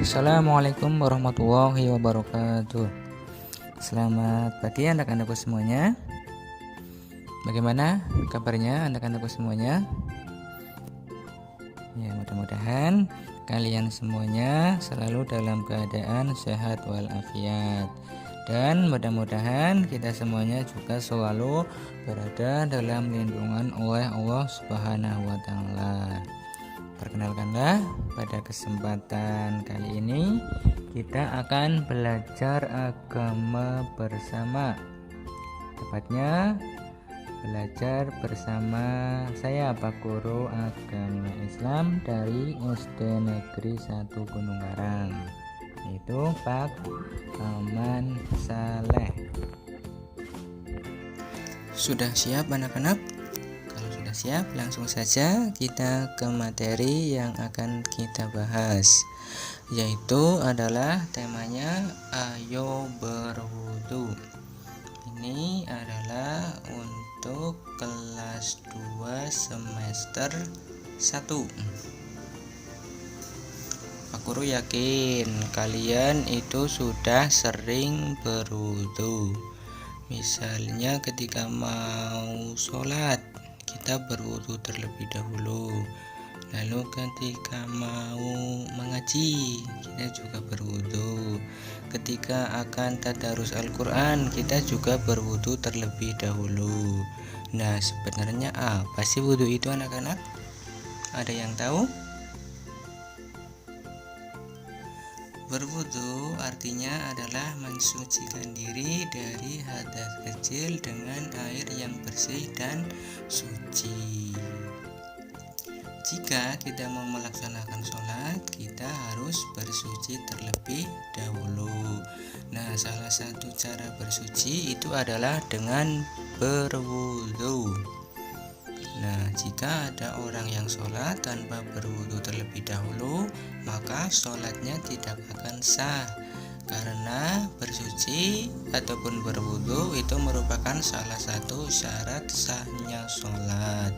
Assalamualaikum warahmatullahi wabarakatuh. Selamat pagi anak-anakku semuanya. Bagaimana kabarnya anak-anakku semuanya? Ya, mudah-mudahan kalian semuanya selalu dalam keadaan sehat walafiat. Dan mudah-mudahan kita semuanya juga selalu berada dalam lindungan oleh Allah Subhanahu wa taala. Perkenalkanlah, pada kesempatan kali ini kita akan belajar agama bersama. Tepatnya belajar bersama saya, Pak Guru Agama Islam dari SD Negeri 1 Gunung Karang, yaitu Pak Aman Saleh. Sudah siap anak-anak? Kalau sudah siap, langsung saja kita ke materi yang akan kita bahas, yaitu adalah temanya ayo berwudu. Ini adalah untuk kelas 2 semester 1. Pak Guru yakin kalian itu sudah sering berwudu. Misalnya ketika mau sholat, kita berwudu terlebih dahulu. Lalu ketika mau mengaji, kita juga berwudu. Ketika akan tadarus Al-Quran, kita juga berwudu terlebih dahulu. Nah, sebenarnya apa sih wudu itu anak-anak? Ada yang tahu? Berwudu artinya adalah mensucikan diri dari hadas kecil dengan air yang bersih dan suci. Jika kita mau melaksanakan sholat, kita harus bersuci terlebih dahulu. Nah, salah satu cara bersuci itu adalah dengan berwudu. Nah, jika ada orang yang sholat tanpa berwudu terlebih dahulu, maka sholatnya tidak akan sah, karena bersuci ataupun berwudu itu merupakan salah satu syarat sahnya sholat.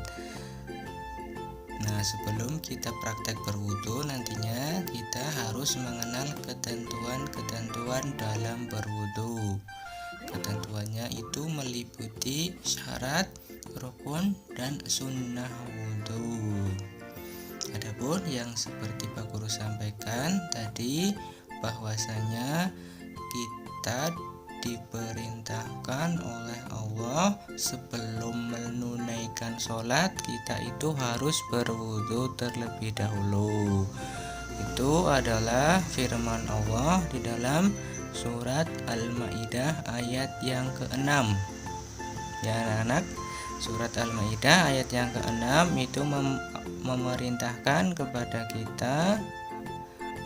Nah, sebelum kita praktek berwudu nantinya, kita harus mengenal ketentuan-ketentuan dalam berwudu. Ketentuannya itu meliputi syarat, rukun, dan sunnah wudu. Adapun yang seperti Pak Guru sampaikan tadi, bahwasanya kita diperintahkan oleh Allah sebelum menunaikan sholat, kita itu harus berwudu terlebih dahulu. Itu adalah firman Allah di dalam surat Al-Maidah ayat yang ke-6. Ya anak-anak, surat Al-Maidah ayat yang ke-6 itu memerintahkan kepada kita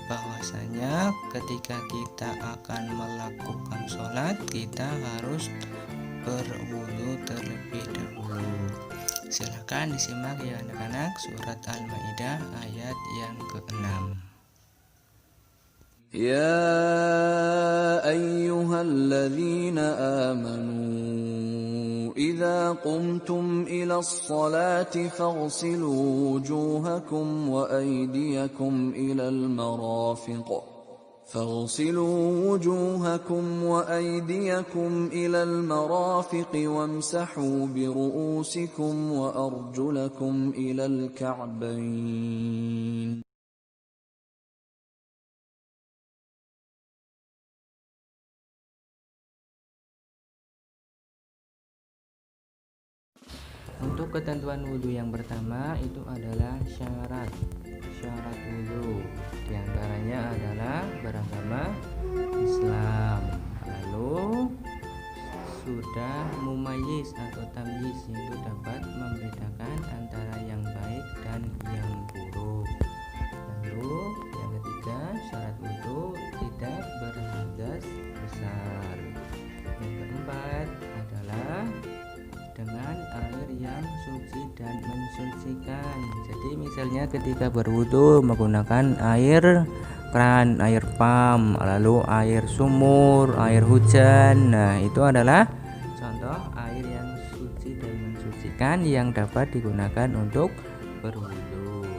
bahwasanya ketika kita akan melakukan sholat, kita harus berwudu terlebih dahulu. Silakan disimak ya anak-anak, surat Al-Maidah ayat yang ke-6. يا أيها الذين آمنوا إذا قمتم إلى الصلاة فاغسلوا وجوهكم وأيديكم إلى المرافق وامسحوا برؤوسكم وأرجلكم إلى الكعبين. Untuk ketentuan wudhu yang pertama itu adalah syarat wudhu. Di antaranya adalah beragama Islam, lalu sudah mumayyiz atau tamyiz, itu dapat membedakan antara yang baik dan yang buruk. Lalu yang ketiga, syarat wudhu tidak berhadas besar. Yang keempat adalah dengan air yang suci dan mensucikan. Jadi misalnya ketika berwudu menggunakan air keran, air pam, lalu air sumur, air hujan. Nah, itu adalah contoh air yang suci dan mensucikan yang dapat digunakan untuk berwudu.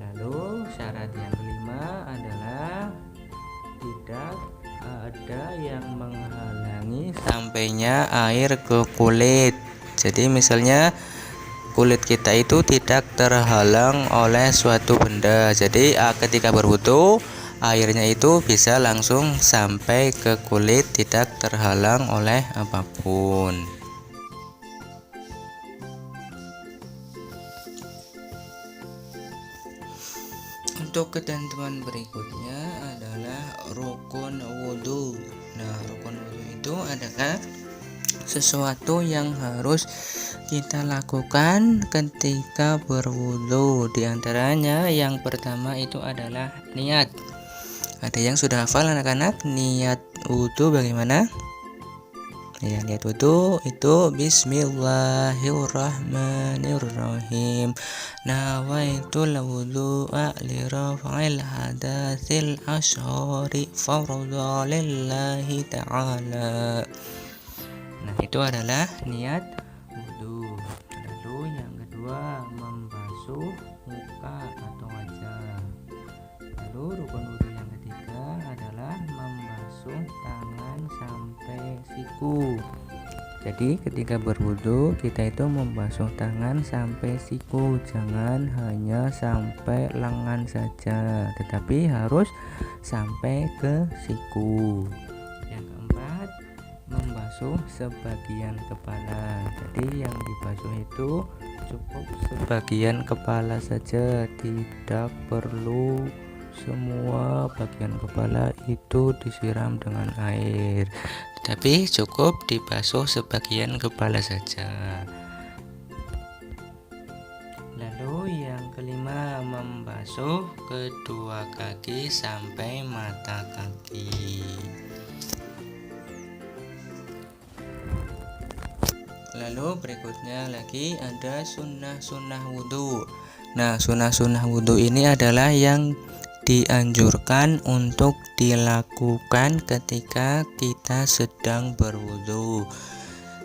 Lalu syarat yang kelima adalah tidak ada yang menghalangi sampainya air ke kulit. Jadi misalnya kulit kita itu tidak terhalang oleh suatu benda. Jadi ketika berwudu airnya itu bisa langsung sampai ke kulit, tidak terhalang oleh apapun. Untuk ketentuan berikutnya adalah rukun wudhu. Nah, rukun wudhu itu adalah sesuatu yang harus kita lakukan ketika berwudhu. Di antaranya yang pertama itu adalah niat. Ada yang sudah hafal anak-anak niat wudhu bagaimana? Ya, niat wudhu itu Bismillahirrahmanirrahim. Nawaitul wudhu'a li raf'il hadatsil ashari fardhu lillahi ta'ala. Nah, itu adalah niat wudhu. Lalu yang kedua membasuh muka atau wajah. Lalu rukun wudhu yang ketiga adalah membasuh tangan sampai siku. Jadi ketika berwudhu kita itu membasuh tangan sampai siku, jangan hanya sampai lengan saja, tetapi harus sampai ke siku. Yang keempat, membasuh sebagian kepala. Jadi yang dibasuh itu cukup sebagian kepala saja, tidak perlu semua bagian kepala itu disiram dengan air, tetapi cukup dibasuh sebagian kepala saja. Lalu yang kelima, membasuh kedua kaki sampai mata kaki. Lalu berikutnya lagi ada sunnah-sunnah wudhu. Nah, sunnah-sunnah wudhu ini adalah yang dianjurkan untuk dilakukan ketika kita sedang berwudhu.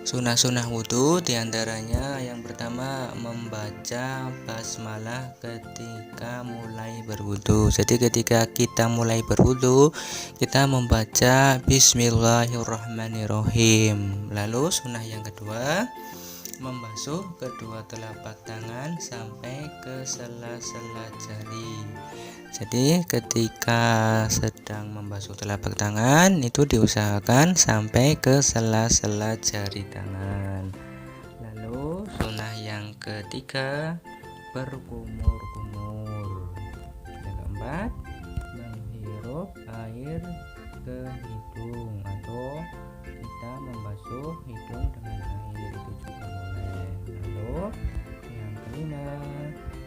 Sunnah-sunnah wudhu diantaranya yang pertama membaca basmalah ketika mulai berwudhu. Jadi ketika kita mulai berwudhu kita membaca Bismillahirrahmanirrahim. Lalu sunnah yang kedua membasuh kedua telapak tangan sampai ke sela-sela jari. Jadi ketika sedang membasuh telapak tangan itu diusahakan sampai ke sela-sela jari tangan. Lalu sunnah yang ketiga berkumur-kumur. Yang keempat menghirup air ke hidung atau kita membasuh hidung dengan air, itu juga boleh. Lalu yang kelima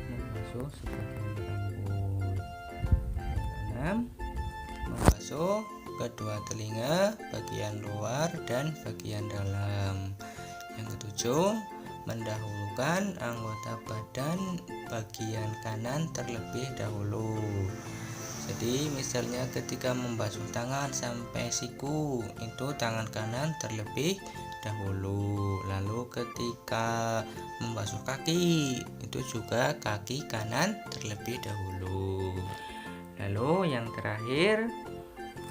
membasuh sebagian rambut. Yang keenam membasuh kedua telinga bagian luar dan bagian dalam. Yang ketujuh mendahulukan anggota badan bagian kanan terlebih dahulu. Jadi misalnya ketika membasuh tangan sampai siku itu tangan kanan terlebih dahulu. Lalu ketika membasuh kaki itu juga kaki kanan terlebih dahulu. Lalu yang terakhir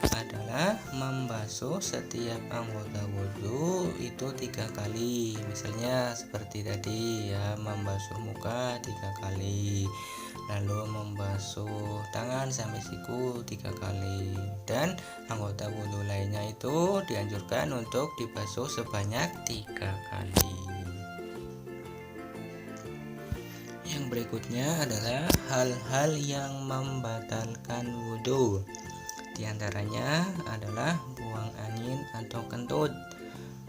adalah membasuh setiap anggota wudhu itu 3 kali. Misalnya seperti tadi ya, membasuh muka 3 kali, lalu membasuh tangan sampai siku 3 kali, dan anggota wudhu lainnya itu dianjurkan untuk dibasuh sebanyak 3 kali. Yang berikutnya adalah hal-hal yang membatalkan wudhu. Di antaranya adalah buang angin atau kentut.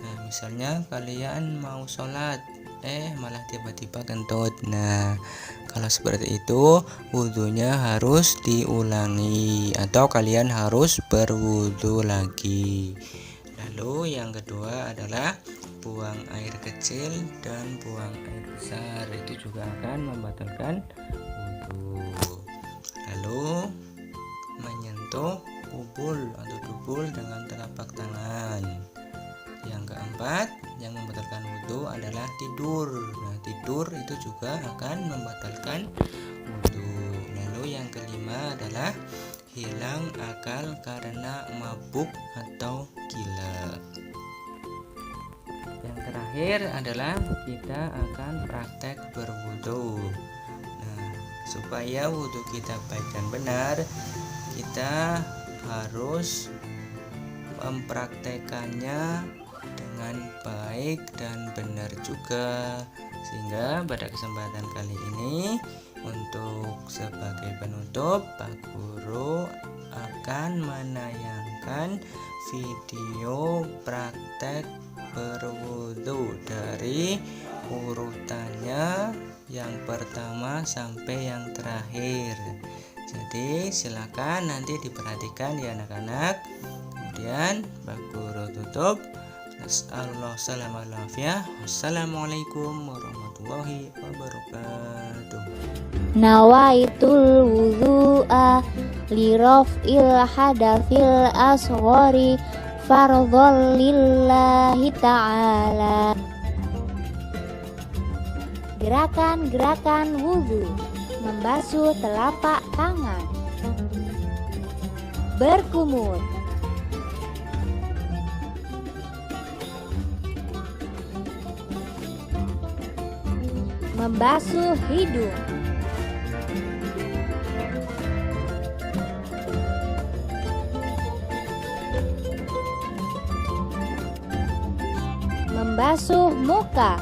Nah, misalnya kalian mau sholat, malah tiba-tiba kentut. Nah, kalau seperti itu wudhunya harus diulangi atau kalian harus berwudhu lagi. Lalu yang kedua adalah buang air kecil dan buang air besar, itu juga akan membatalkan wudhu. Lalu menyentuh kubul atau dubul dengan telapak tangan. Yang keempat yang membatalkan wudhu adalah tidur. Nah, tidur itu juga akan membatalkan wudhu. Lalu yang kelima adalah hilang akal karena mabuk atau gila. Yang terakhir adalah kita akan praktek berwudu. Nah, supaya wudu kita baik dan benar, kita harus mempraktekannya dengan baik dan benar juga. Sehingga pada kesempatan kali ini, untuk sebagai penutup, Pak Guru akan menayangkan video praktek berwudu dari urutannya yang pertama sampai yang terakhir. Jadi silakan nanti diperhatikan ya anak-anak. Kemudian Pak Guru tutup. Wassalamualaikum warahmatullahi wabarakatuh. Nawaitul wudu'a li raf'il hadafil asghari fardhon lillahi ta'ala. Gerakan-gerakan wudu: membasuh telapak tangan, berkumur, membasuh hidung, membasuh muka,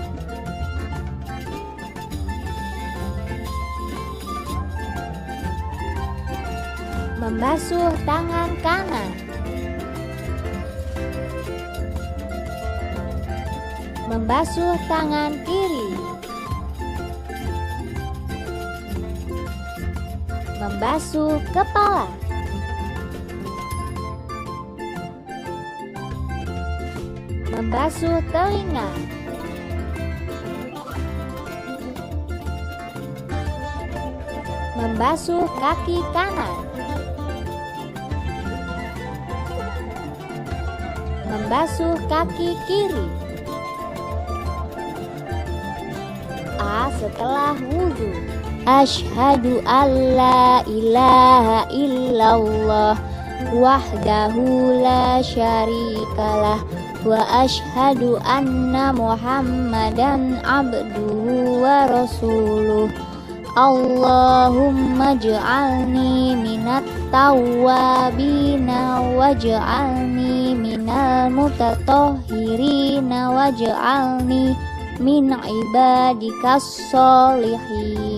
membasuh tangan kanan, membasuh tangan kiri, membasuh kepala, membasuh telinga, membasuh kaki kanan, membasuh kaki kiri. A. Setelah wudu: asyhadu alla ilaha illallah wahdahu la syarikalah wa asyhadu anna muhammadan abduhu wa rasuluh. Allahumma ij'alni minat tawwabina waj'alni minal mutatahhirina waj'alni min ibadikas sholihin.